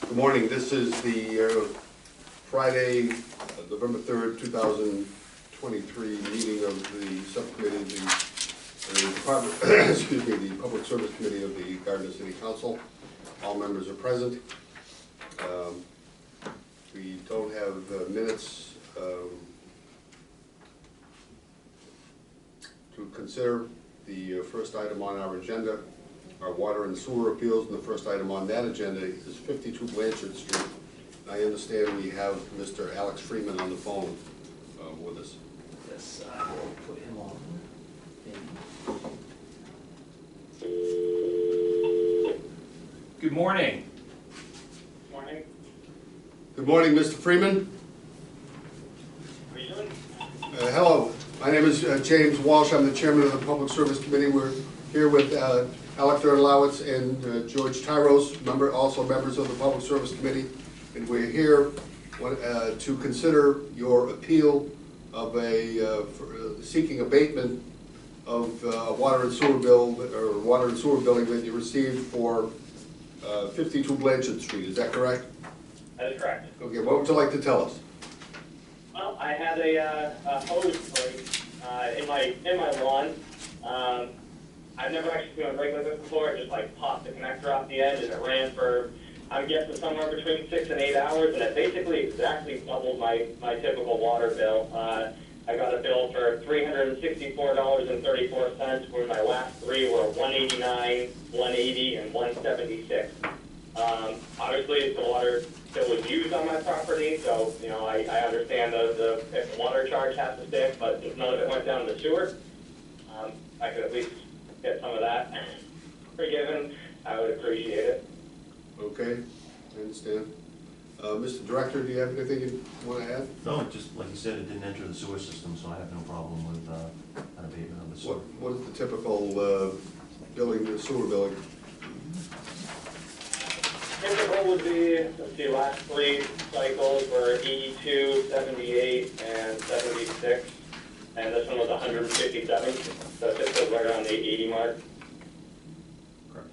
Good morning. This is the Friday, November 3rd, 2023 meeting of the subcommittee, the department, excuse me, the Public Service Committee of the Gardner City Council. All members are present. We don't have minutes to consider. The first item on our agenda are water and sewer appeals, and the first item on that agenda is 52 Blanchard Street. I understand we have Mr. Alex Freeman on the phone with us. Yes, I will put him on. Good morning. Morning. Good morning, Mr. Freeman. How are you doing? Hello, my name is James Walsh. I'm the chairman of the Public Service Committee. We're here with Alec Lowitz and George Tyros, also members of the Public Service Committee. And we're here to consider your appeal of seeking abatement of water and sewer bill, or water and sewer billing that you received for 52 Blanchard Street. Is that correct? That is correct. Okay, what would you like to tell us? Well, I had a hose break in my lawn. I've never actually seen a break like this before. It just like popped the connector off the edge, and it ran for, I'm guessing, somewhere between 6 and 8 hours, and it basically exactly doubled my typical water bill. I got a bill for $364.34, where my last three were $189, $180, and $176. Obviously, the water bill was used on my property, so I understand if the water charge has to stick, but if none of it went down the sewer, I could at least get some of that forgiven. I would appreciate it. Okay, I understand. Mr. Director, do you have anything you want to add? No, just like you said, it didn't enter the sewer system, so I have no problem with an abatement of the sewer. What is the typical billing, sewer billing? Typical would be, let's see, last three cycles were 82, 78, and 76. And this one was 157, so this was right around the 80 mark. Correct.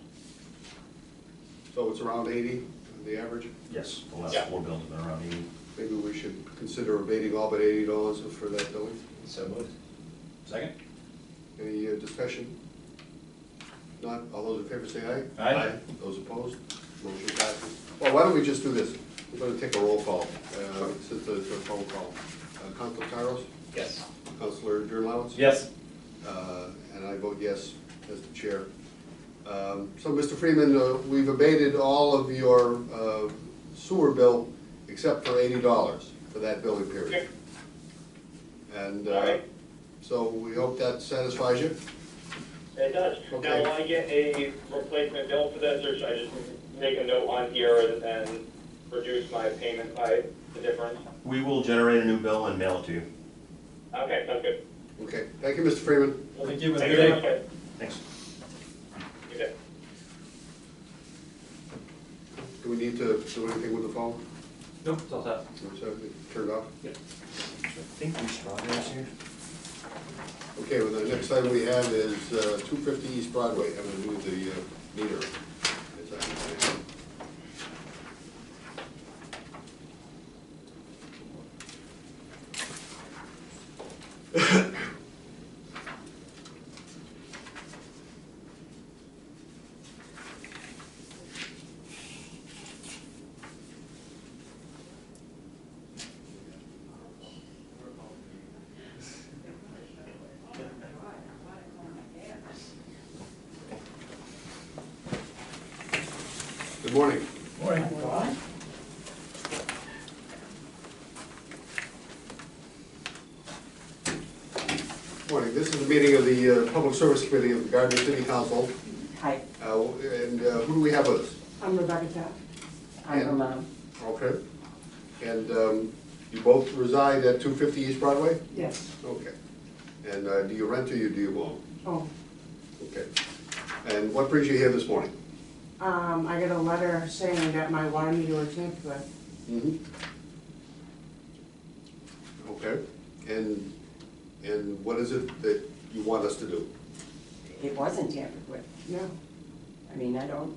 So it's around 80, the average? Yes, the last Yeah. four bills have been around 80. Maybe we should consider abating all but $80 for that billing. So moved. Second? Any discussion? Not, all those in favor say aye. Aye. Those opposed? Motion passes. Well, why don't we just do this? We're going to take a roll call, since it's a phone call. Councilor Tyros? Yes. Councilor Lowitz? Yes. And I vote yes as the chair. So, Mr. Freeman, we've abated all of your sewer bill except for $80 for that billing period. And so we hope that satisfies you. It does. Okay. Now, will I get a replacement bill for this, or should I just make a note on here and reduce my payment by the difference? We will generate a new bill and mail it to you. Okay, sounds good. Okay, thank you, Mr. Freeman. Thank you. Thank you very much, guys. Thanks. You bet. Do we need to do anything with the phone? Nope, it's all set. So turned off? Yeah. I think we strawberries here. Okay, well, the next item we have is 250 East Broadway, having to do with the meter. As I understand. Good morning. Morning. Morning. This is a meeting of the Public Service Committee of the Gardner City Council. Hi, And who do we have with us? I'm Rebecca Tapp. I'm her mom. Okay. And you both reside at 250 East Broadway? Yes. Okay. And do you rent or do you own? Oh, Okay. And what brings you here this morning? I got a letter saying that my water meter was tampered with. Mm-hmm. Okay. And what is it that you want us to do? It wasn't tampered with, no. I mean, I don't,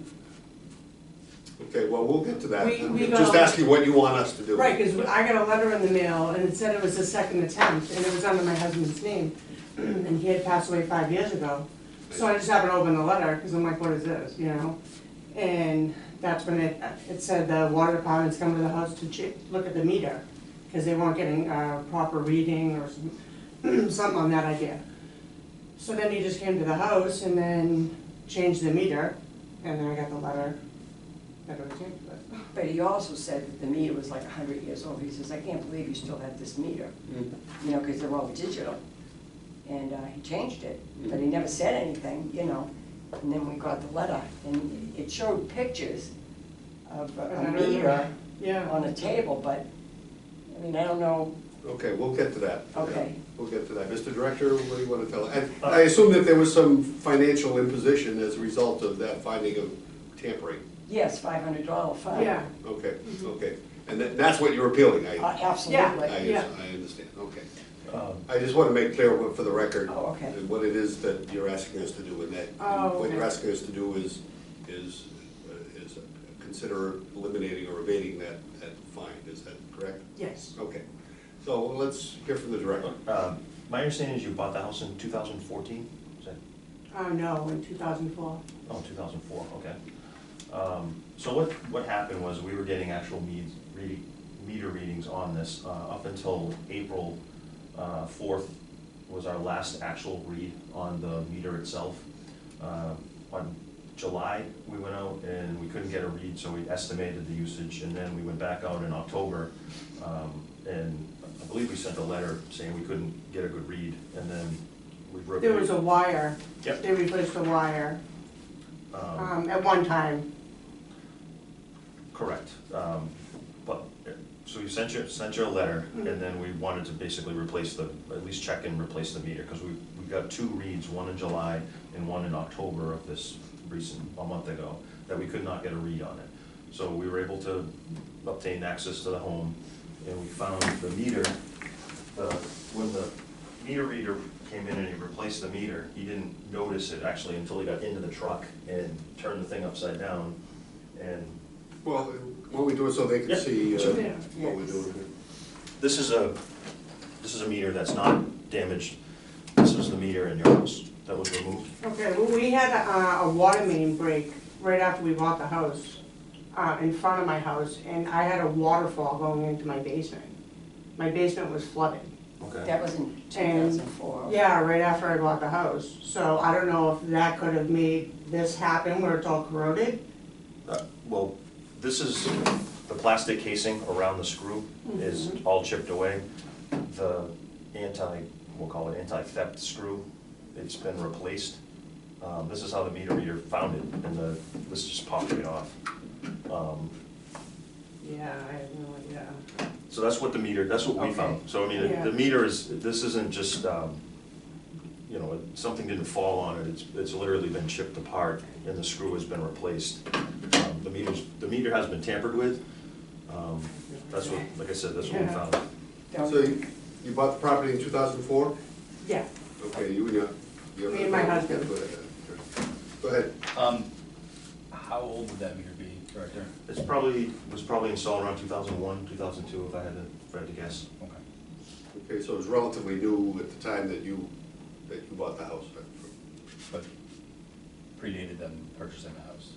Okay, well, we'll get to that. We Just go- asking what you want us to do. Right, because I got a letter in the mail, and it said it was the second attempt, and it was under my husband's name, and he had passed away 5 years ago. So I just happened to open the letter, because I'm like, what is this, you know? And that's when it said the water department's coming to the house to look at the meter, because they weren't getting proper reading or something on that idea. So then he just came to the house and then changed the meter, and then I got the letter that it was changed, but. But he also said that the meter was like 100 years old. He says, I can't believe you still have this meter, you know, because they're all digital. And he changed it, but he never said anything, you know. And then we got the letter, and it showed pictures of a meter Yeah. on a table, but, I mean, I don't know. Okay, we'll get to that. Okay. We'll get to that. Mr. Director, what do you want to tell? And I assume that there was some financial imposition as a result of that finding of tampering. Yes, $500 fine. Yeah. Okay, okay. And that's what you're appealing, Absolutely. Yeah. I understand, okay. Um, I just want to make clear for the record Oh, okay. what it is that you're asking us to do, and that Oh, what you're okay. asking us to do is consider eliminating or evading that fine. Is that correct? Yes. Okay. So let's hear from the director. My understanding is you bought the house in 2014? Is that, No, in 2004. oh, 2004, okay. So what happened was we were getting actual meter readings on this up until April 4th was our last actual read on the meter itself. On July, we went out and we couldn't get a read, so we estimated the usage, and then we went back out in October, and I believe we sent a letter saying we couldn't get a good read, and then we wrote. There was a wire. Yep. They replaced the wire at one time. Correct. But, so you sent your letter, and then we wanted to basically replace at least check and replace the meter, because we got 2 reads, one in July and one in October of this a month ago, that we could not get a read on it. So we were able to obtain access to the home, and we found the meter, when the meter reader came in and he replaced the meter, he didn't notice it actually until he got into the truck and turned the thing upside down, and Well, why don't we do it so they can Yeah, see sure. what we're doing here? this is a meter that's not damaged. This is the meter in your house that was removed. Okay, well, we had a water main break right after we bought the house, in front of my house, and I had a waterfall going into my basement. My basement was flooded. Okay. That was in 2004. Yeah, right after I bought the house. So I don't know if that could have made this happen where it's all corroded. Well, this is, the plastic casing around the screw is all chipped away. The we'll call it anti-theft screw, it's been replaced. This is how the meter reader found it, and this just popped right off. Yeah, I have no idea. So that's what we Okay. found. So I mean, Yeah. the meter this isn't just, something didn't fall on it, it's literally been chipped apart, and the screw has been replaced. The meter has been tampered with. That's what, like I said, that's what we Yeah. found. So you bought the property in 2004? Yeah, Okay, you and your. Me and my husband. Go ahead. How old would that meter be, Director? Was probably installed around 2001, 2002, if I had to guess. Okay. Okay, so it was relatively new at the time that you bought the house. But predated them purchasing the house?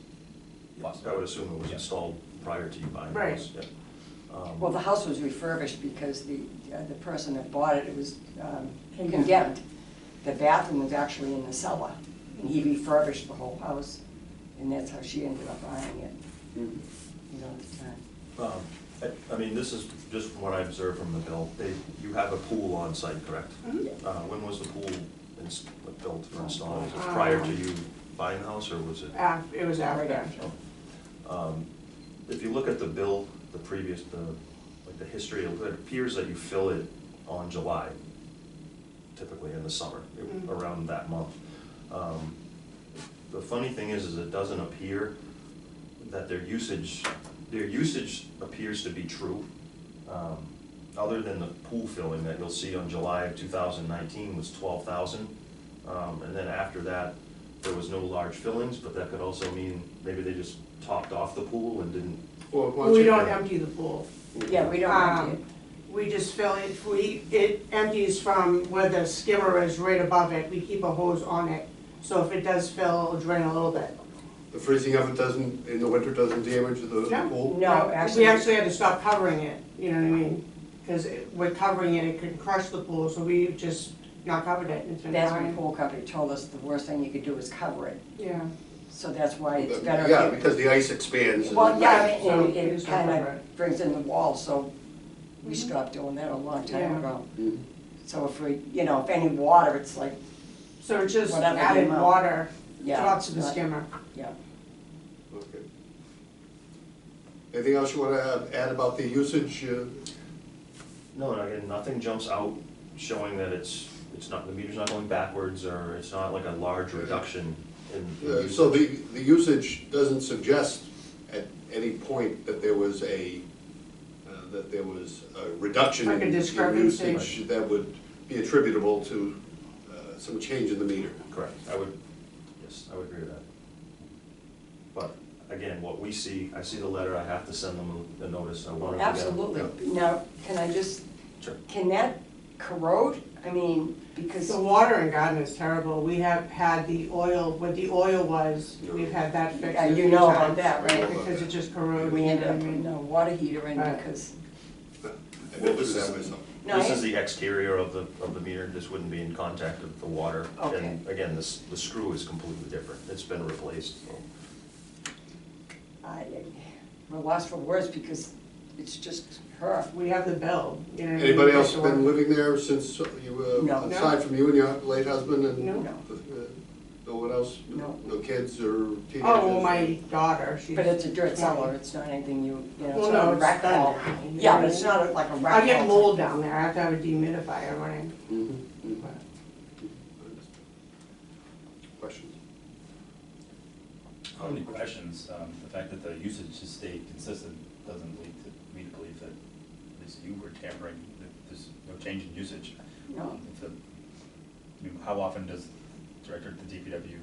I would assume it was Yeah. installed prior to you buying the Right. house. Yeah. Well, the house was refurbished because the person that bought it, was condemned. The bathroom was actually in the cellar, and he refurbished the whole house, and that's how she ended up buying it, you know, at the time. I mean, this is just from what I observed from the bill. You have a pool on site, correct? When was the pool built or installed? Was it prior to you buying the house, or was it? it was Right after. after. If you look at the bill, the history, it appears that you fill it on July, typically in the summer, around that month. The funny thing is it doesn't appear that their usage appears to be true. Other than the pool filling that you'll see on July of 2019 was 12,000. And then after that, there was no large fillings, but that could also mean maybe they just topped off the pool and didn't, Well, why don't We you- don't empty the pool. Yeah, we don't empty it. We just fill it, it empties from where the skimmer is right above it, we keep a hose on it. So if it does fill, it'll drain a little bit. The freezing of it doesn't, in the winter, doesn't damage the No. pool? No, We actually, actually had to stop covering it, you know what I mean? Because with covering it, it could crush the pool, so we just not covered it, it's been that's what the fine. pool company told us, the worst thing you could do is cover it. Yeah. So that's why it's better. Yeah, if you- because the ice expands. and- Well, yeah, Right, so and we it just kind don't cover of brings in the wall, so we Mhm. stopped doing that a long time Yeah. ago. Mhm. So if we, you know, if any water, it's like, So it's just Whatever the added amount. water yeah. drops to the not- skimmer. Yeah. Okay. Anything else you want to add about the usage? no, and again, nothing jumps out showing that it's not, the meter's not going backwards, or it's not like a large reduction in So usage. the usage doesn't suggest at any point that there was a reduction Like a in discrepancy. usage that would be attributable to some change in the meter. Correct, yes, I would agree with that. But again, what we see, I see the letter, I have to send them a notice, I want them to get them. Absolutely. Now, can I just, Sure. can that corrode? I mean, because, The water in Gardner is terrible, we have had the oil, what the oil was, we've had that fixed. Yeah, a you few know about times, that, right? Because it just corrodes. we ended you know up what I mean? putting a water heater in Right. because, I did do that myself. no, This I- is the exterior of the meter, this wouldn't be in contact with the water. Okay. And again, the screw is completely different, it's been replaced, so. we're lost for words because it's just her. We have the bill, you know. what I mean? Anybody We else have to been work- living there since you, No. aside from you and your late husband and? No. No one else? No. No kids or teenagers? Oh, well, my daughter, she's. But it's a dirt 20. cellar, it's not anything you know, it's Well, not no, a it's rack wall. done. Yeah, but it's not like a rack wall. I get mold down there, I have to have a dehumidifier running. Mhm. but- Questions? How many questions? The fact that the usage has stayed consistent doesn't lead me to believe that at least you were tampering, that there's no change in usage. No. I mean, how often does Director of the DPW,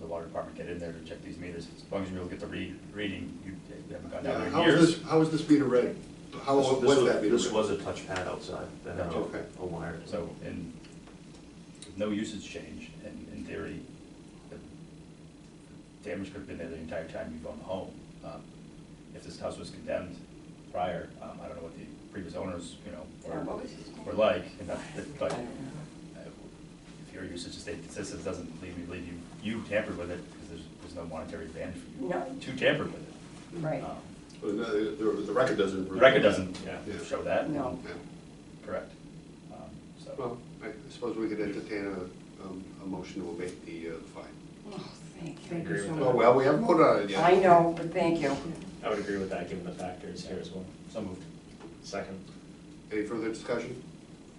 the water department get in there to check these meters? As long as you're able to get the reading, you haven't gone down there How in was years. this, how was this meter read? How This- was this that meter This read? was a touch pad outside that had Okay. a wire. So, in, with no usage change, and in theory, the damage could have been there the entire time you've owned the home. If this house was condemned prior, I don't know what the previous owners, you know, Yeah, what was his name? were like, and but I don't know. if your usage has stayed consistent, it doesn't lead me to believe you tampered with it, because there's no monetary advantage for you No. to tamper with it. Right, Well, no, the record doesn't. The record doesn't Yeah. show that. no. Yeah. Correct. So, Well, I suppose we could entertain a motion to abate the fine. Oh, thank you. Thank you Agree so with much. Oh, well, we haven't voted on it yet. I know, but thank you. I would agree with that, given the factors here as well. so moved. Second. Any further discussion?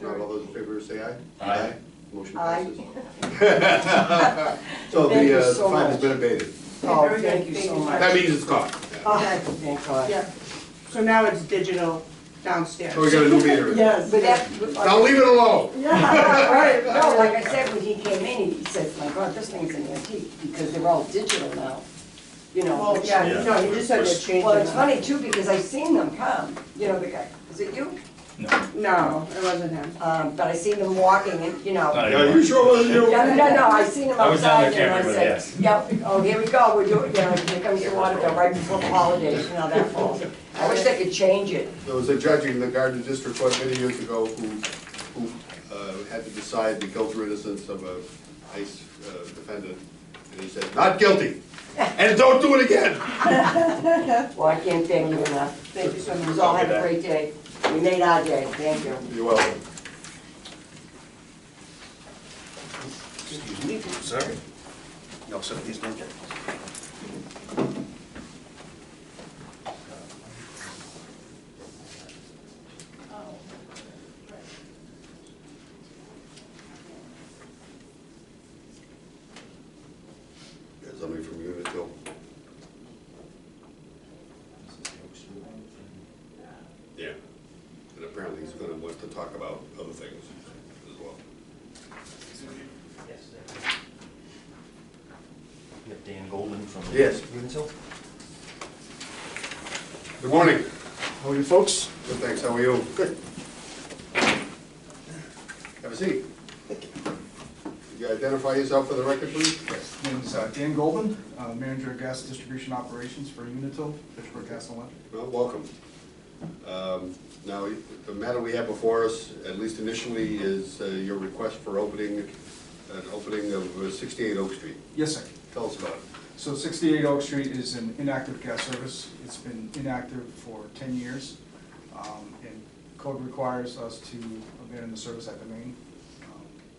Not all those in favor say aye. Aye. Motion Aye. passes. So Thank you the so fine has much. been abated. Oh, Very thank good. you so Thank you. much. That means it's gone. Thank God. Yeah, so now it's digital downstairs. So we got a new meter. Yes. But that, Now leave it alone. Yeah, right. no, like I said, when he came in, he said, my God, this thing's an antique, because they're all digital now. You know. Well, which- yeah, no, you just said they're changing. Well, it's it. funny too, because I seen them come, you know, the guy, is it you? No. No, it wasn't him. But I seen them walking and, you know. Not Yeah, anymore. you sure it wasn't you? No, I seen him I was down outside there and I camping with said, it, yep, oh, here we go, we're doing, you know, here comes the water bill right before the holidays, you know, that falls. I wish they could change it. There was a judge in the Gardner District Court many years ago who had to decide the guilt or innocence of a ICE defendant. And he said, not guilty, and don't do it again. Well, I can't thank you enough. Thank you so You much. all have a great day. We made our day, thank you. You're welcome. Excuse me, sorry. No, some of these don't get. There's somebody from Unit Hill. Yeah. And apparently he's gonna want to talk about other things as well. We have Dan Golden from. Yes. Unitil. Good morning. How are you folks? Good, thanks. How are you? Good. Have a seat. Could you identify yourself for the record, please? Yes. My name is Dan Golden, Manager of Gas Distribution Operations for Unitil, Fitchburg Gas and Electric. Well, welcome. Now, the matter we have before us, at least initially, is your request for an opening of 68 Oak Street. Yes, sir. Tell us about it. So 68 Oak Street is an inactive gas service. It's been inactive for 10 years. And code requires us to abandon the service at the main.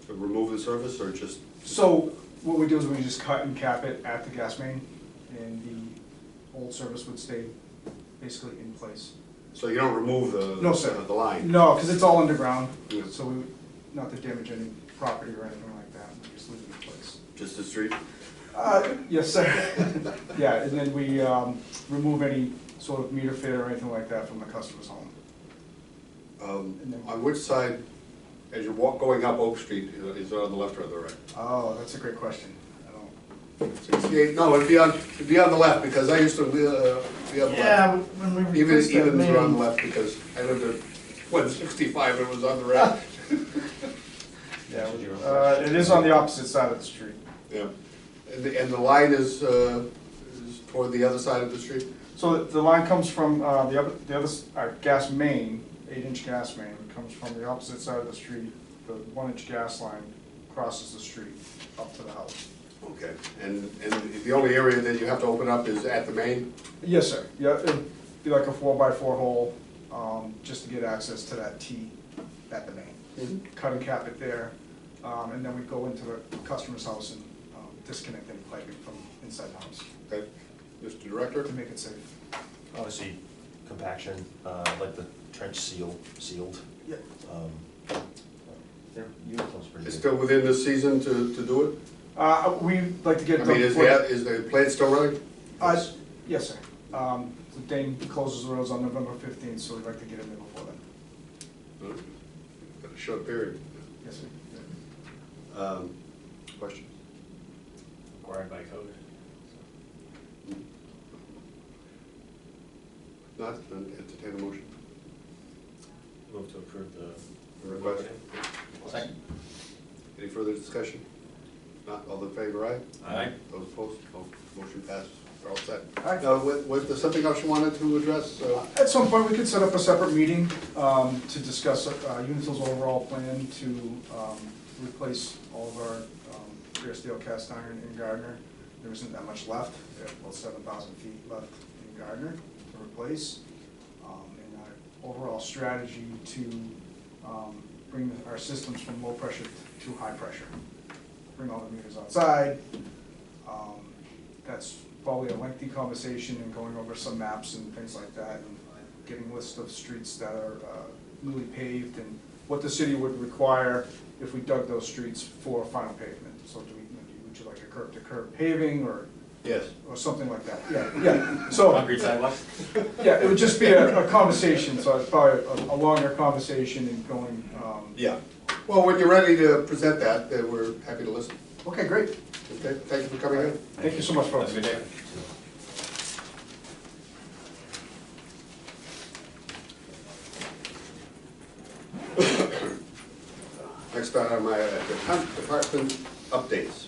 To remove the service or just? So what we do is we just cut and cap it at the gas main, and the old service would stay basically in place. So you don't remove the? No, sir. The line? No, because it's all underground, Yeah. so we, not to damage any property or anything like that, we just leave it in place. Just the street? Yes, sir. Yeah, and then we remove any sort of meter fit or anything like that from the customer's home. On which side, as you walk going up Oak Street, is it on the left or the right? Oh, that's a great question. I don't. 68, no, it'd be on the left, because I used to be on the left. when we Even replaced that you're on the main. left, because I lived at 165, it was on the right. Yeah, it is on the opposite side of the street. Yeah, and the line is toward the other side of the street? So the line comes from our gas main, 8-inch gas main, comes from the opposite side of the street. The 1-inch gas line crosses the street up to the house. Okay, and the only area that you have to open up is at the main? Yes, sir. Yeah, it'd be like a 4x4 hole, just to get access to that T at the main. Cut and cap it there, and then we go into the customer's house and disconnect any piping from inside the house Okay, Mr. Director? to make it safe. Obviously, compaction, like the trench sealed. Yeah. Unitil's pretty It's good. still within this season to do it? We'd like to get I it mean, done. is the plant still running? Yes, sir. The Dane closes the roads on November 15th, so we'd like to get it in before then. Got a short period. Yes, sir. Questions? Required by code. Not, then entertain a motion. Move to approve the Request. Second. Any further discussion? Not, all in favor, aye? Aye. Those opposed, motion passes. We're all set. All right. Now, was there something else you wanted to address? At some point, we could set up a separate meeting to discuss Unitil's overall plan to replace all of our bare steel cast iron in Gardner. There isn't that much left. We have about 7,000 feet left in Gardner to replace. And our overall strategy to bring our systems from low pressure to high pressure. Bring all the meters outside. That's probably a lengthy conversation and going over some maps and things like that, and getting lists of streets that are newly paved and what the city would require if we dug those streets for final pavement. So would you like a curb-to-curb paving or Yes. something like that? Yeah. So Concrete sidewalks? yeah, it would just be a conversation. So it's probably a longer conversation and going. Yeah. Well, when you're ready to present that, we're happy to listen. Okay, great. Okay, thank you for coming in. Thank you so much, folks. Have a good day. Next on my department updates.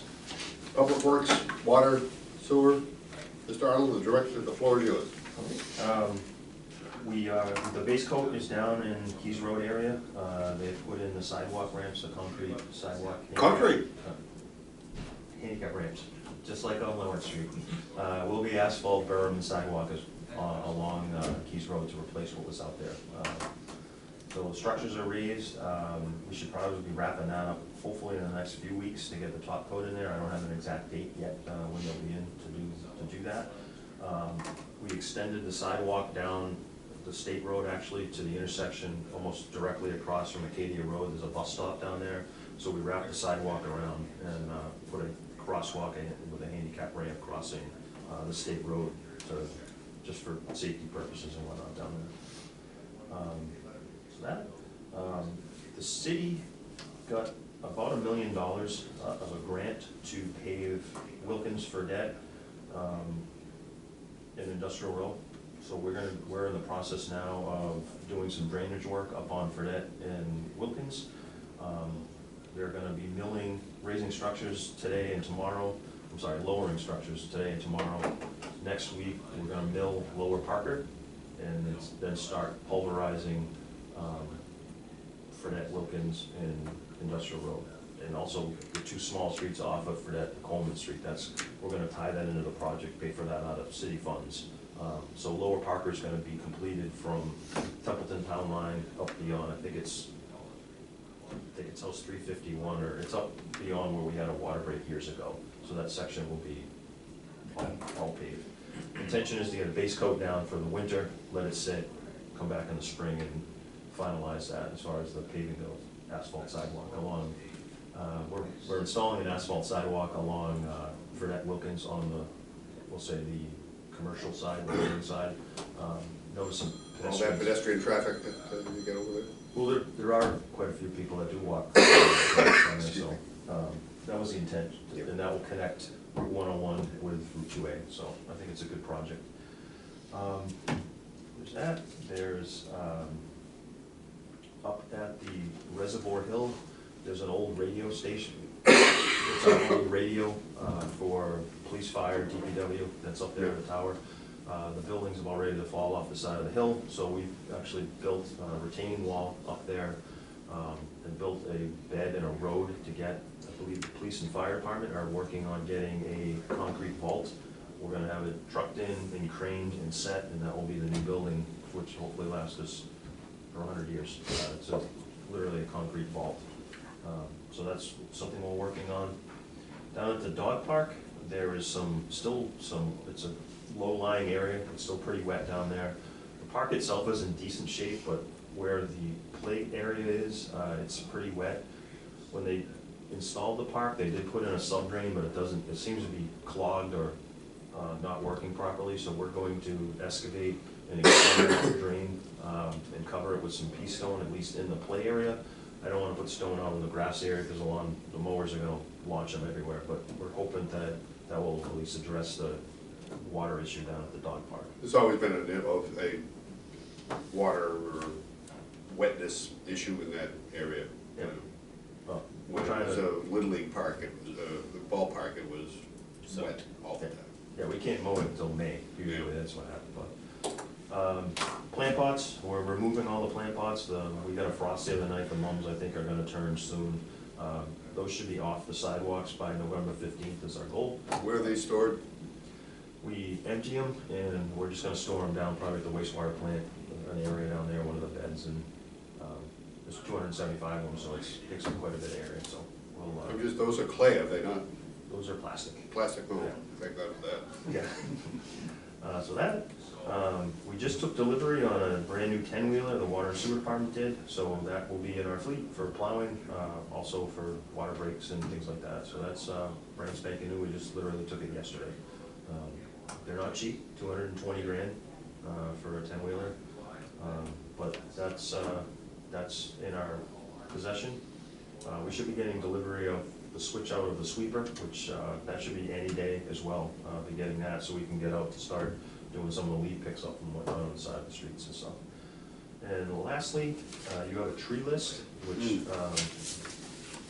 Public Works, Water, Sewer. Mr. Arnold, the director, the floor is yours. The base coat is down in Keys Road area. They've put in the sidewalk ramps, the concrete sidewalk. Concrete? Handicap ramps, just like on Lower Street. Will be asphalt berm and sidewalk along Keys Road to replace what was out there. So the structures are raised. We should probably be wrapping that up hopefully in the next few weeks to get the top coat in there. I don't have an exact date yet when they'll be in to do that. We extended the sidewalk down the state road actually to the intersection almost directly across from Acadia Road. There's a bus stop down there. So we wrapped the sidewalk around and put a crosswalk with a handicap ramp crossing the state road just for safety purposes and whatnot down there. The city got about $1 million of a grant to pave Wilkins for Debt, an industrial road. So we're in the process now of doing some drainage work up on Fredette and Wilkins. We're gonna be milling, raising structures today and tomorrow, lowering structures today and tomorrow. Next week, we're gonna mill Lower Parker, and then start pulverizing Fredette, Wilkins, and Industrial Road. And also the two small streets off of Fredette and Coleman Street, we're gonna tie that into the project, pay for that out of city funds. So Lower Parker is gonna be completed from Templeton Town Line up beyond, I think it's house 351, or it's up beyond where we had a water break years ago. So that section will be all paved. Intention is to get a base coat down for the winter, let it sit, come back in the spring and finalize that as far as the paving goes, asphalt sidewalk along. We're installing an asphalt sidewalk along Fredette Wilkins on we'll say the commercial side, the building side. Notice some All that pedestrian traffic that you get over there? Well, there are quite a few people that do walk down there, so that was the intent, and that will connect Route 101 with Route 2A, so I think it's a good project. There's that, there's up at the Reservoir Hill, there's an old radio station. It's our old radio for police, fire, DPW, that's up there at the tower. The buildings are all ready to fall off the side of the hill, so we've actually built a retaining wall up there and built a bed and a road to get, I believe the police and fire department are working on getting a concrete vault. We're gonna have it trucked in and craned and set, and that will be the new building, which hopefully lasts us for 100 years. It's literally a concrete vault. So that's something we're working on. Down at the dog park, there is still some, it's a low-lying area, it's still pretty wet down there. The park itself is in decent shape, but where the play area is, it's pretty wet. When they installed the park, they did put in a sub-drain, but it seems to be clogged or not working properly, so we're going to excavate and extend that drain and cover it with some pea stone, at least in the play area. I don't want to put stone out in the grass area because the mowers are going to launch them everywhere, but we're hoping that will at least address the water issue down at the dog park. There's always been a water or wetness issue in that area. Yeah. Well, When we're it trying was to, a Little League park, it was the ballpark, it was wet all the time. yeah, we can't mow it until May, usually that's what happens, but. Plant pots, we're removing all the plant pots, we got a frost the other night, the mums I think are gonna turn soon. Those should be off the sidewalks by November 15th is our goal. Where are they stored? We empty them and we're just gonna store them down probably at the wastewater plant, an area down there, one of the beds, and there's 275 of them, so it takes up quite a bit of area, so we'll. Those are clay, are they not? Those are plastic. Plastic, no, Yeah. thank God for that. Yeah. So that, we just took delivery on a brand new 10-wheeler, the water and sewer department did, so that will be in our fleet for plowing, also for water breaks and things like that. So that's brand spanking new, we just literally took it yesterday. They're not cheap, 220 grand for a 10-wheeler, but that's in our possession. We should be getting delivery of the switch out of the sweeper, which that should be any day as well, be getting that so we can get out to start doing some of the lead picks up and whatnot on the side of the streets and stuff. And lastly, you have a tree list, which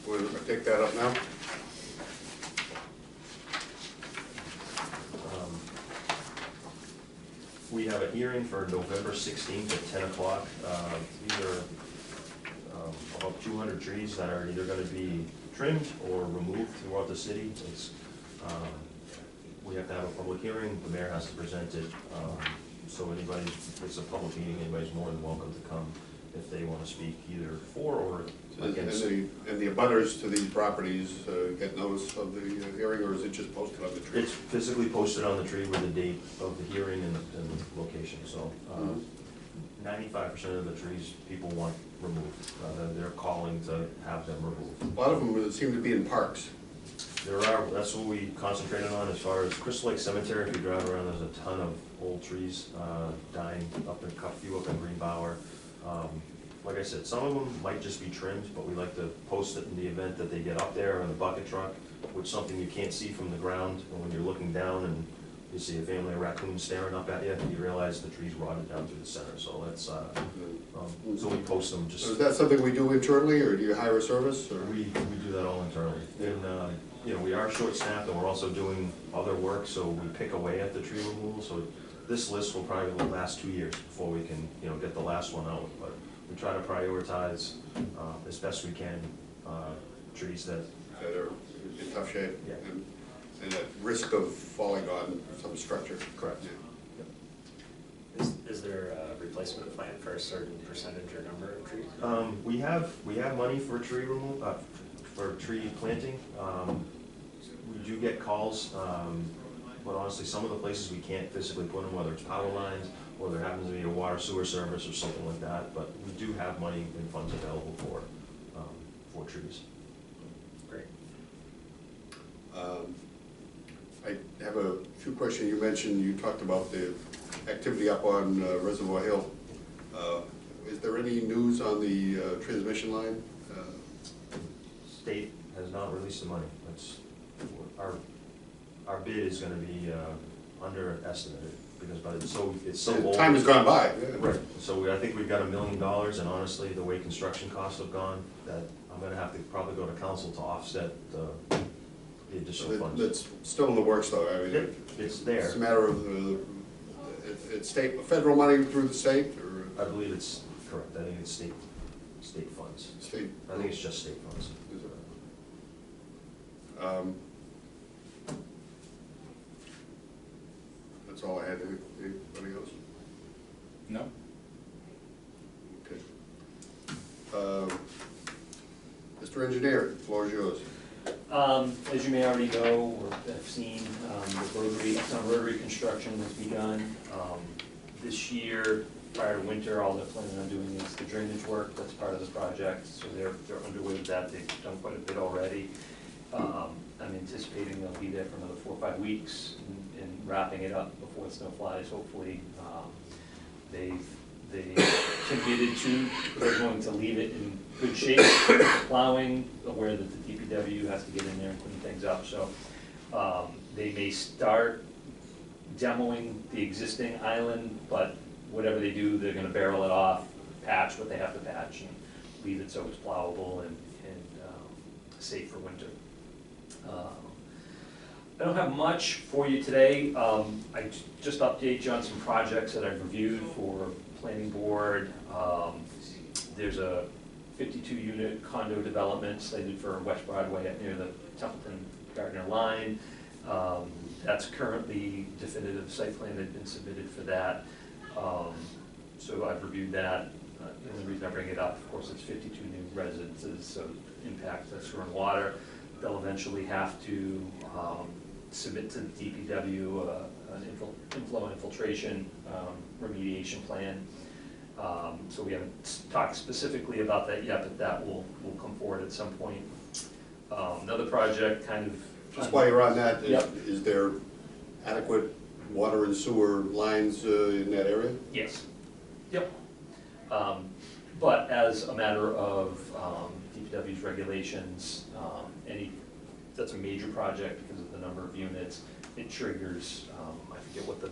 We'll take that up now. we have a hearing for November 16th at 10 o'clock. These are about 200 trees that are either going to be trimmed or removed throughout the city. We have to have a public hearing, the mayor has to present it, so anybody, it's a public meeting, anybody's more than welcome to come if they want to speak either for or against. And the abutters to these properties get notice of the hearing, or is it just posted on the tree? It's physically posted on the tree with the date of the hearing and the location, so 95% of the trees people want removed. They're calling to have them removed. A lot of them seem to be in parks. That's what we concentrated on as far as Crystal Lake Cemetery. If you drive around, there's a ton of old trees dying up in a few up in Greenbauer. Like I said, some of them might just be trimmed, but we like to post it in the event that they get up there in the bucket truck, which is something you can't see from the ground, and when you're looking down and you see a family of raccoons staring up at you, you realize the tree's rotted down through the center, so that's, so we post them just. So is that something we do internally, or do you hire a service, or? We do that all internally. And, you know, we are short-staffed, and we're also doing other work, so we pick away at the tree removal. So this list will probably last 2 years before we can, you know, get the last one out. But we try to prioritize, as best we can, trees that. That are in tough shape? Yeah. And at risk of falling on some structure? Correct. Yeah. Is there a replacement plan for a certain percentage or number of trees? We have money for tree removal, for tree planting. We do get calls, but honestly, some of the places we can't physically put them, whether it's power lines, or there happens to be a water sewer service or something like that, but we do have money and funds available for trees. Great. I have a few questions. You mentioned, you talked about the activity up on Reservoir Hill. Is there any news on the transmission line? State has not released the money. That's, our bid is gonna be underestimated, because it's so old. Time has gone by. Yeah. Right, so I think we've got $1 million, and honestly, the way construction costs have gone, that I'm gonna have to probably go to council to offset the additional funds. It's still in the works, though. I mean, It's there. It's a matter of, it's state, federal money through the state, or? I believe it's correct. I think it's state funds. State. I think it's just state funds. Is it? That's all I had. Anybody else? No? Okay. Mr. Engineer, the floor is yours. As you may already know, or have seen, the rotary, some rotary construction has begun. This year, prior to winter, all they're planning on doing is the drainage work. That's part of the project, so they're underway with that. They've done quite a bit already. I'm anticipating they'll be there for another 4 or 5 weeks and wrapping it up before the snow flies, hopefully. They committed to, they're going to leave it in good shape, plowing, aware that the DPW has to get in there and clean things up, so they may start demoing the existing island, but whatever they do, they're gonna barrel it off, patch what they have to patch, and leave it so it's plowable and safe for winter. I don't have much for you today. I just update you on some projects that I've reviewed for planning board. There's a 52-unit condo development slated for West Broadway up near the Templeton-Gardner line. That's currently, definitive site plan had been submitted for that. So I've reviewed that. The only reason I bring it up, of course, it's 52 new residences, so impact to sewer and water. They'll eventually have to submit to the DPW an inflow infiltration remediation plan. So we haven't talked specifically about that yet, but that will come forward at some point. Another project kind of... Just while you're on that, Yep. is there adequate water and sewer lines in that area? Yes. Yep. But as a matter of DPW's regulations, that's a major project because of the number of units. It triggers, I forget what the...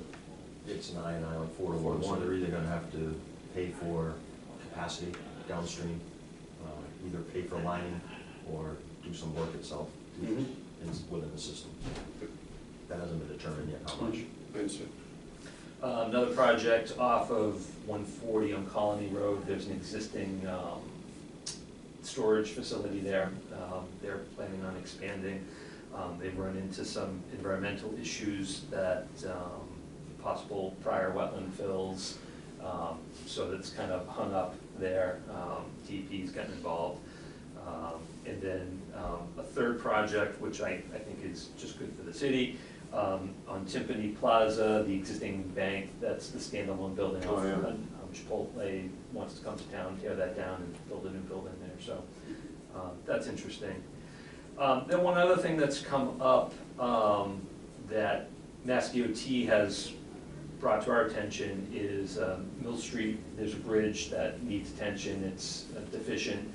It's an I 4 to 1, so they're either gonna have to pay for capacity downstream, either pay for lining or do some work itself within the system. That hasn't been determined yet how much. I understand. Another project off of 140 on Colony Road, there's an existing storage facility there. They're planning on expanding. They've run into some environmental issues that possible prior wetland fills, so that's kind of hung up there. DEP's gotten involved. And then a third project, which I think is just good for the city, on Timpani Plaza, the existing bank, that's the standalone building. Oh, yeah. Chipotle wants to come to town, tear that down and build a new building there, so that's interesting. Then one other thing that's come up that Mass DOT has brought to our attention is Mill Street. There's a bridge that needs attention, it's deficient.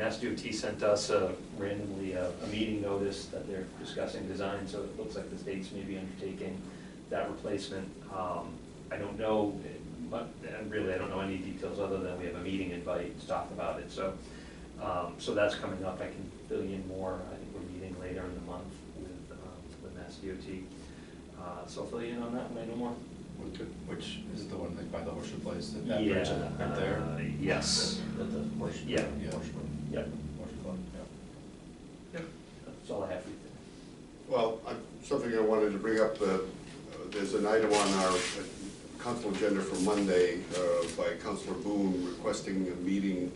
Mass DOT sent us randomly a meeting notice that they're discussing design, so it looks like the state's maybe undertaking that replacement. I don't know, but really I don't know any details other than we have a meeting invite to talk about it. So, so that's coming up. I can fill you in more. I think we're meeting later in the month with Mass DOT. So I'll fill you in on that when I know more. Which is the one like by the Horseshoe Place, that bridge right there? Yes. At the horse. Yeah. Yeah. Yep. Horseshoe Club, yeah. That's all I have for you. Well, something I wanted to bring up, there's an item on our council agenda for Monday by Councilor Boone requesting a meeting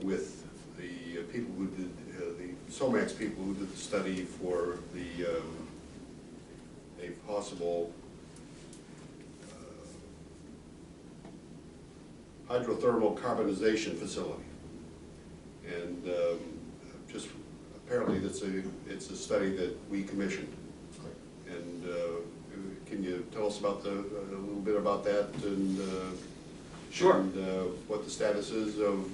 with the people who did, the SOMAX people who did the study for the, a possible hydrothermal carbonization facility. And just apparently it's a study that we commissioned. And can you tell us about a little bit about that and Sure. and what the status is of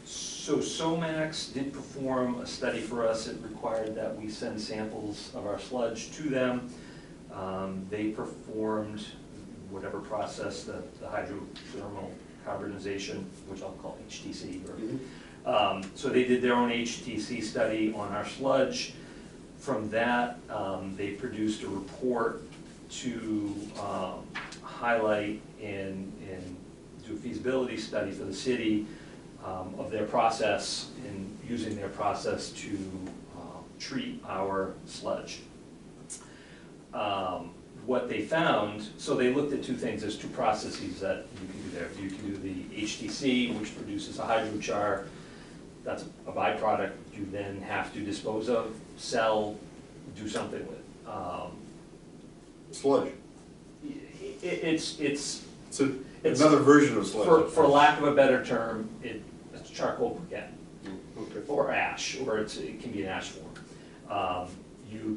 So SOMAX did perform a study for us. It required that we send samples of our sludge to them. They performed whatever process, the hydrothermal carbonization, which I'll call HTC. So they did their own HTC study on our sludge. From that, they produced a report to highlight and do a feasibility study for the city of their process and using their process to treat our sludge. What they found, so they looked at two things. There's two processes that you can do there. You can do the HTC, which produces a hydrochar. That's a byproduct you then have to dispose of, sell, do something with. sludge? It's Another version of sludge. for lack of a better term, it's charcoal briquette. Okay. Or ash, or it can be an ash form. You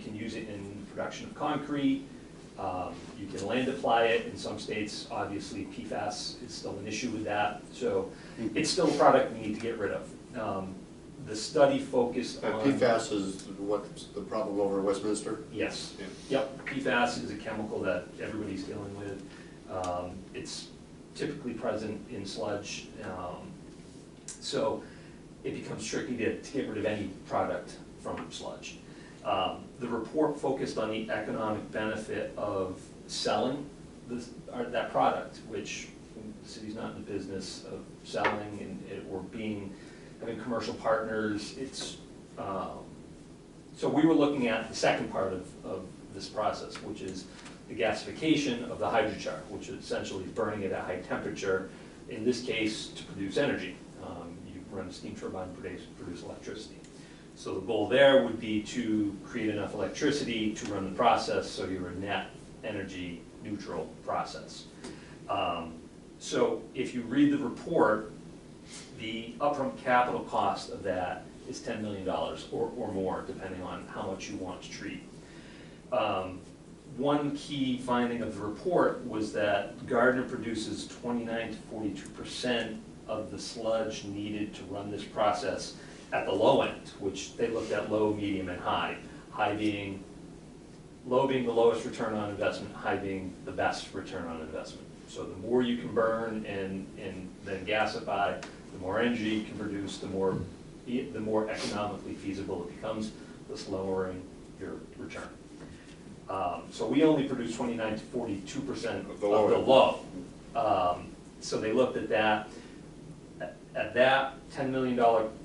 can use it in production of concrete. You can land apply it. In some states, obviously PFAS is still an issue with that. So it's still a product we need to get rid of. The study focused on. PFAS is what's the problem over in Westminster? Yes. Yeah. Yep. PFAS is a chemical that everybody's dealing with. It's typically present in sludge. So it becomes tricky to get rid of any product from sludge. The report focused on the economic benefit of selling that product, which the city's not in the business of selling or having commercial partners. So we were looking at the second part of this process, which is the gasification of the hydrochar, which is essentially burning it at high temperature, in this case to produce energy. You run a steam turbine, produce electricity. So the goal there would be to create enough electricity to run the process so you're a net energy neutral process. So if you read the report, the upfront capital cost of that is $10 million or more, depending on how much you want to treat. One key finding of the report was that Gardner produces 29 to 42% of the sludge needed to run this process at the low end, which they looked at low, medium, and high. Low being the lowest return on investment, high being the best return on investment. So the more you can burn and then gasify, the more energy you can produce, the more economically feasible it becomes, thus lowering your return. So we only produce 29 to 42% of the low. So they looked at that. At that $10 million,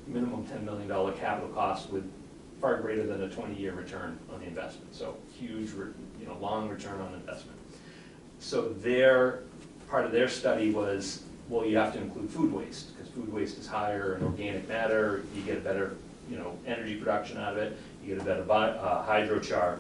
minimum $10 million capital cost with far greater than a 20-year return on the investment. So huge, long return on investment. So part of their study was, well, you have to include food waste, because food waste is higher in organic matter. You get a better, energy production out of it. You get a better hydrochar,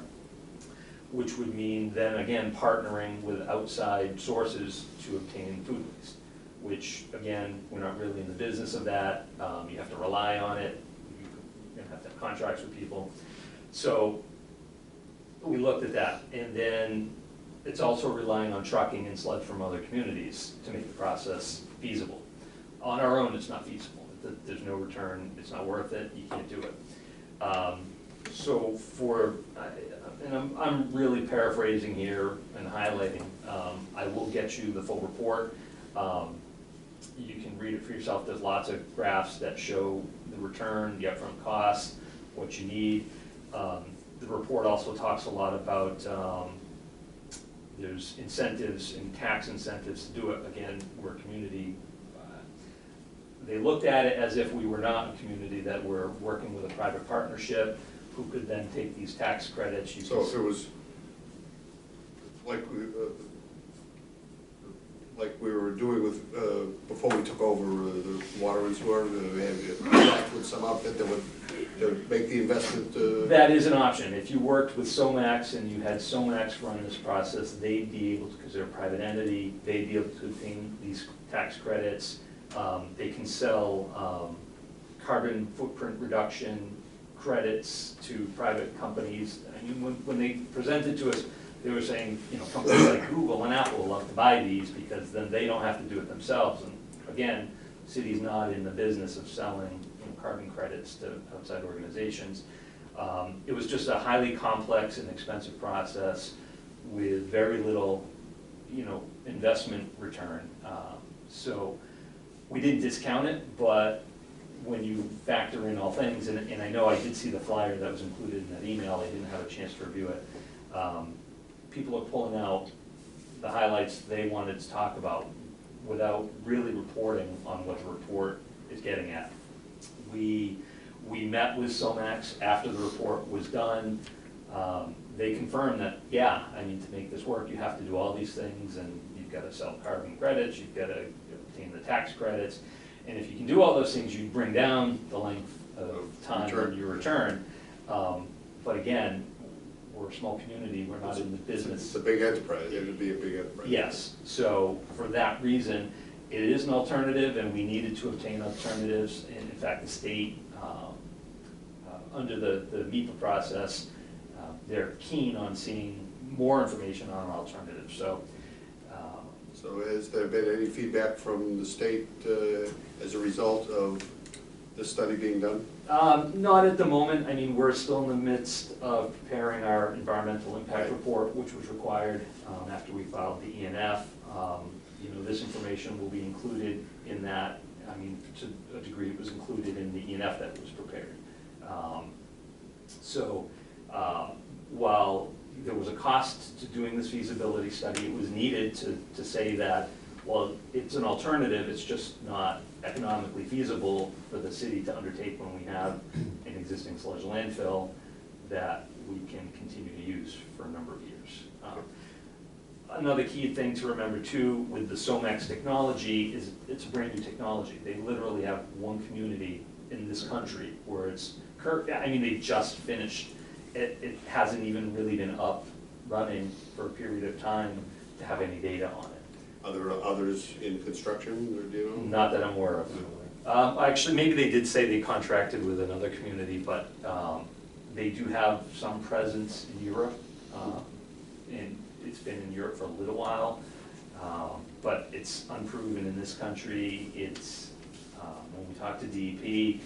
which would mean then again partnering with outside sources to obtain food waste, which again, we're not really in the business of that. You have to rely on it. You're gonna have to have contracts with people. So we looked at that, and then it's also relying on trucking and sludge from other communities to make the process feasible. on our own, it's not feasible. There's no return, it's not worth it, you can't do it. So and I'm really paraphrasing here and highlighting, I will get you the full report. You can read it for yourself. There's lots of graphs that show the return, the upfront costs, what you need. The report also talks a lot about there's incentives and tax incentives to do it. Again, we're a community. They looked at it as if we were not a community, that we're working with a private partnership who could then take these tax credits. So if it was like we were doing with, before we took over the water and sewer, we had a contract with some outfit that would make the investment. That is an option. If you worked with SOMAX and you had SOMAX run this process, they'd be able to, because they're a private entity, they'd be able to obtain these tax credits. They can sell carbon footprint reduction credits to private companies. I mean, when they presented to us, they were saying, you know, companies like Google and Apple love to buy these because then they don't have to do it themselves. And again, the city's not in the business of selling, you know, carbon credits to outside organizations. It was just a highly complex and expensive process with very little, you know, investment return. So we didn't discount it, but when you factor in all things, and I know I did see the flyer that was included in that email, I didn't have a chance to review it. People are pulling out the highlights they wanted to talk about without really reporting on what the report is getting at. We met with SOMAX after the report was done. They confirmed that, yeah, I mean, to make this work, you have to do all these things, and you've got to sell carbon credits, you've got to obtain the tax credits, and if you can do all those things, you bring down the length of time of your return. But again, we're a small community, we're not in the business. It's a big enterprise, it would be a big enterprise. Yes, so for that reason, it is an alternative, and we needed to obtain alternatives. And in fact, the state, under the MEPA process, they're keen on seeing more information on an alternative. So, so has there been any feedback from the state as a result of this study being done? Not at the moment. I mean, we're still in the midst of preparing our environmental impact report, which was required after we filed the ENF. You know, this information will be included in that. I mean, to a degree, it was included in the ENF that was prepared. While there was a cost to doing this feasibility study, it was needed to say that, well, it's an alternative, it's just not economically feasible for the city to undertake when we have an existing sludge landfill that we can continue to use for a number of years. Another key thing to remember too with the SOMAX technology is it's a brand new technology. They literally have one community in this country where it's, I mean, they just finished. It hasn't even really been up running for a period of time to have any data on it. Are there others in construction, or do you know? Not that I'm aware of. Actually, maybe they did say they contracted with another community, but they do have some presence in Europe. And it's been in Europe for a little while, but it's unproven in this country. It's, when we talk to DEP,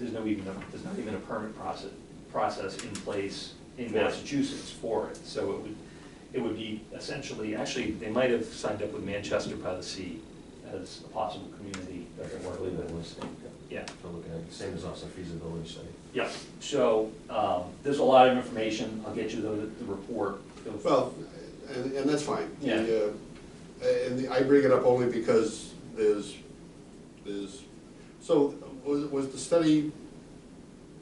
there's not even a permit process in place in Massachusetts for it. So it would be essentially, actually, they might have signed up with Manchester by the Sea as a possible community that they're working with. Yeah. For looking at, same as us, a feasibility study. Yeah, so there's a lot of information. I'll get you the report. Well, and that's fine. Yeah. I bring it up only because so was the study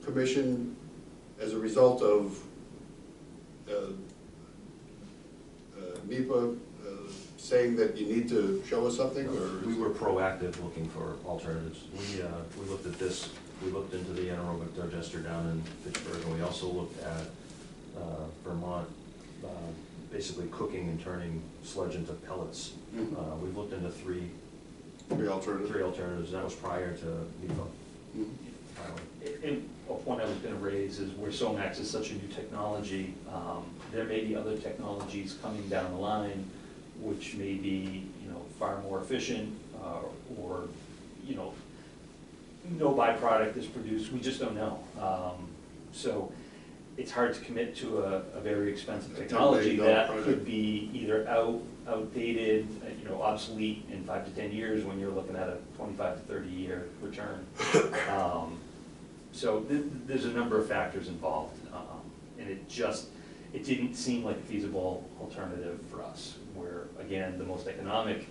commissioned as a result of MEPA saying that you need to show us something, or? We were proactive looking for alternatives. We looked at this, we looked into the anaerobic digester down in Fitchburg, and we also looked at Vermont, basically cooking and turning sludge into pellets. Mm-hmm. We've looked into three alternatives, and that was prior to MEPA. Mm-hmm. And a point I was going to raise is where SOMAX is such a new technology, there may be other technologies coming down the line which may be, you know, far more efficient, or, you know, no byproduct is produced, we just don't know. So it's hard to commit to a very expensive technology that could be either outdated, you know, obsolete in 5 to 10 years when you're looking at a 25 to 30 year return. So there's a number of factors involved, and it didn't seem like a feasible alternative for us, where, again, the most economic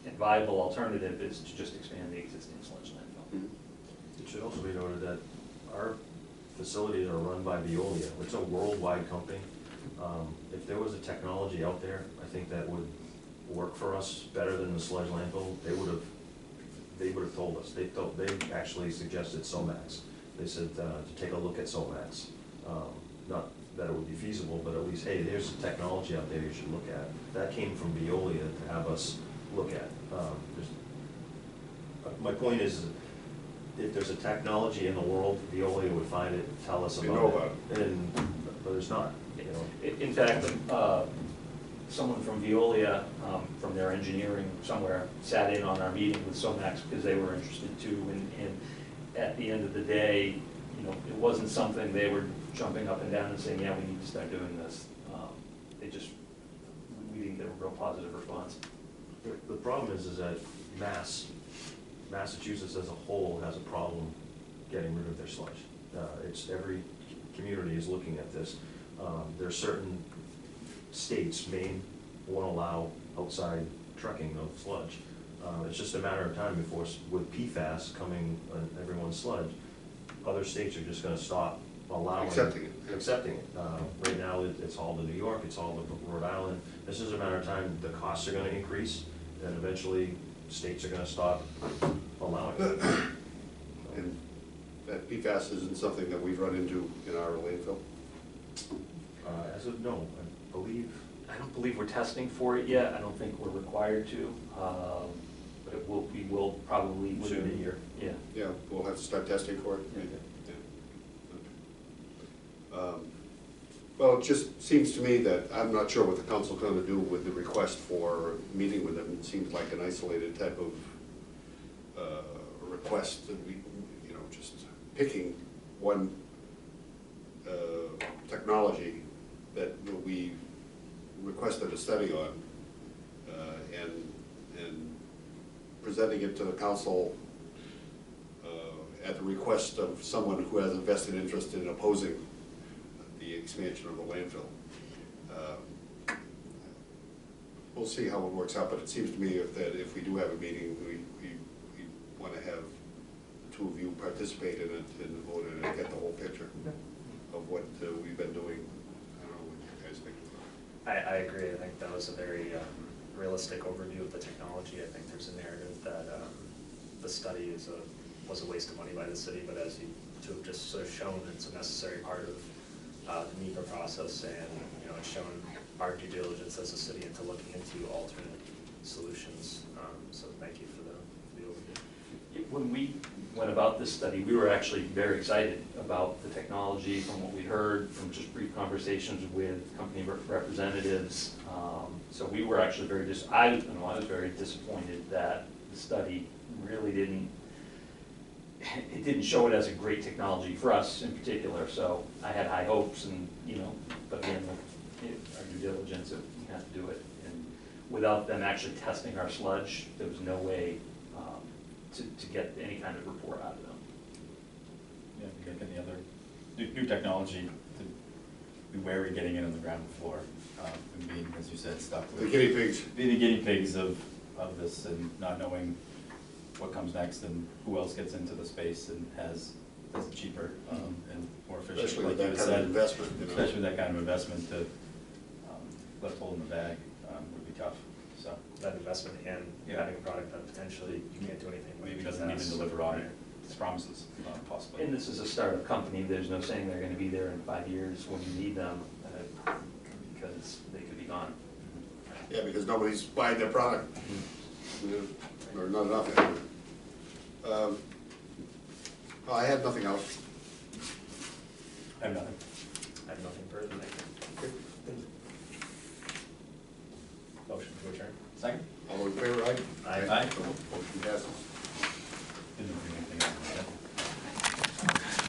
and viable alternative is to just expand the existing sludge landfill. It should also be noted that our facilities are run by Veolia. It's a worldwide company. If there was a technology out there, I think that would work for us better than the sludge landfill, they would have told us. They actually suggested SOMAX. They said to take a look at SOMAX. Not that it would be feasible, but at least, hey, there's a technology out there you should look at. That came from Veolia to have us look at. My point is, if there's a technology in the world, Veolia would find it, tell us about it. But there's not, you know. In fact, someone from Veolia, from their engineering somewhere, sat in on our meeting with SOMAX because they were interested too, and at the end of the day, you know, it wasn't something they were jumping up and down and saying, yeah, we need to start doing this. We didn't get a real positive response. The problem is that Massachusetts as a whole has a problem getting rid of their sludge. Every community is looking at this. There are certain states, Maine, won't allow outside trucking of sludge. It's just a matter of time before, with PFAS coming on everyone's sludge, other states are just gonna stop allowing. Accepting it. Accepting it. Right now, it's hauled to New York, it's hauled to Rhode Island. This is a matter of time, the costs are gonna increase, and eventually, states are gonna stop allowing it. And that PFAS isn't something that we've run into in our landfill? As of, no, I believe, I don't believe we're testing for it yet. I don't think we're required to, but we will probably within a year. Yeah. Yeah, we'll have to start testing for it. Yeah. Well, it just seems to me that, I'm not sure what the council's gonna do with the request for meeting with them. It seems like an isolated type of request that we, you know, just picking one technology that we requested a study on and presenting it to the council at the request of someone who has a vested interest in opposing the expansion of the landfill. We'll see how it works out, but it seems to me if we do have a meeting, we want to have the two of you participate in it and vote in it and get the whole picture of what we've been doing. I don't know what you guys think. I agree. I think that was a very realistic overview of the technology. I think there's a narrative that the study was a waste of money by the city, but as you two have just sort of shown, it's a necessary part of the NEPA process, and you know, it's shown our due diligence as a city into looking into alternate solutions. So thank you for the overview. When we went about this study, we were actually very excited about the technology from what we heard from just brief conversations with company representatives. So we were actually I was very disappointed that the study really didn't show it as a great technology for us in particular. So I had high hopes, and you know, but again, our due diligence, we have to do it. And without them actually testing our sludge, there was no way to get any kind of report out of them. Yeah, if you get any other new technology, to be wary getting it on the ground floor, and being, as you said, stuck with The guinea pigs. being the guinea pigs of this, and not knowing what comes next and who else gets into the space and has it cheaper and more efficient. Especially like with you that had kind of said. investment, you know. Especially with that kind of investment, to left hole in the bag would be tough. So That investment and Yeah. having a product that potentially you can't do anything with. maybe doesn't even deliver on its promises, possibly. And this is a startup company. There's no saying they're going to be there in 5 years when you need them, because they could be gone. Yeah, because nobody's buying their product. Mm-hmm. Yeah, or not enough anyway. I have nothing else.